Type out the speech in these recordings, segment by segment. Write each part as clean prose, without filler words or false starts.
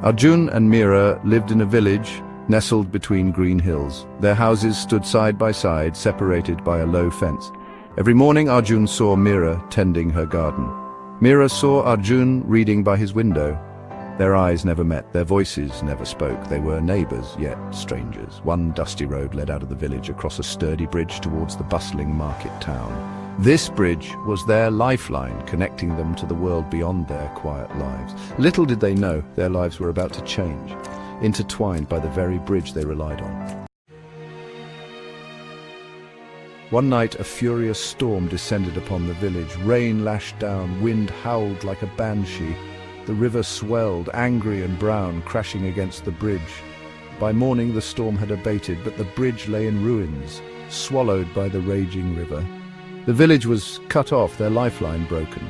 Arjun and Meera lived in a village nestled between green hills. Their houses stood side by side, separated by a low fence. Every morning Arjun saw Meera tending her garden. Meera saw Arjun reading by his window. Their eyes never met, their voices never spoke. They were neighbors, yet strangers. One dusty road led out of the village across a sturdy bridge towards the bustling market town. This bridge was their lifeline, connecting them to the world beyond their quiet lives. Little did they know their lives were about to change, intertwined by the very bridge they relied on. One night, a furious storm descended upon the village. Rain lashed down, wind howled like a banshee. The river swelled, angry and brown, crashing against the bridge. By morning, the storm had abated, but the bridge lay in ruins, swallowed by the raging river. The village was cut off, their lifeline broken.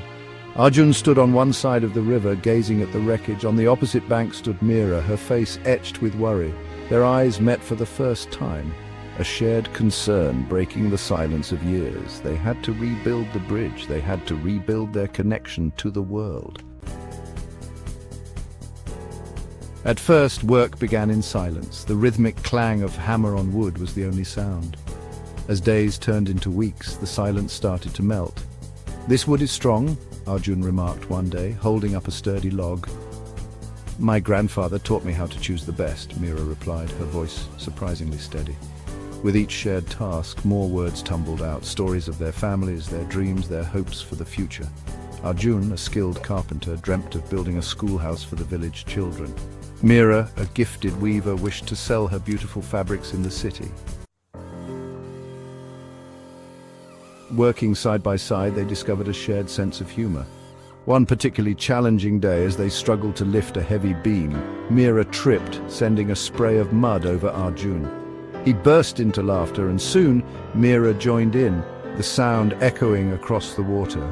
Arjun stood on one side of the river, gazing at the wreckage. On the opposite bank stood Meera, her face etched with worry. Their eyes met for the first time, a shared concern breaking the silence of years. They had to rebuild the bridge. They had to rebuild their connection to the world. At first, work began in silence. The rhythmic clang of hammer on wood was the only sound. As days turned into weeks, the silence started to melt. "This wood is strong," Arjun remarked one day, holding up a sturdy log. "My grandfather taught me how to choose the best," Meera replied, her voice surprisingly steady. With each shared task, more words tumbled out, stories of their families, their dreams, their hopes for the future. Arjun, a skilled carpenter, dreamt of building a schoolhouse for the village children. Meera, a gifted weaver, wished to sell her beautiful fabrics in the city. Working side by side, they discovered a shared sense of humor. One particularly challenging day, as they struggled to lift a heavy beam, Meera tripped, sending a spray of mud over Arjun. He burst into laughter, and soon Meera joined in, the sound echoing across the water.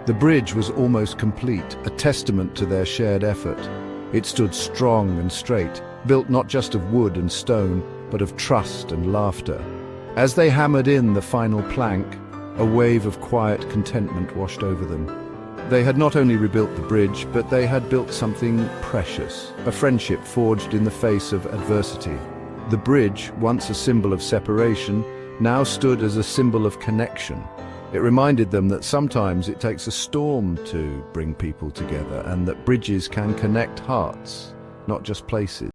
The bridge was almost complete, a testament to their shared effort. It stood strong and straight, built not just of wood and stone, but of trust and laughter. As they hammered in the final plank, a wave of quiet contentment washed over them. They had not only rebuilt the bridge, but they had built something precious, a friendship forged in the face of adversity. The bridge, once a symbol of separation, now stood as a symbol of connection. It reminded them that sometimes it takes a storm to bring people together, and that bridges can connect hearts, not just places.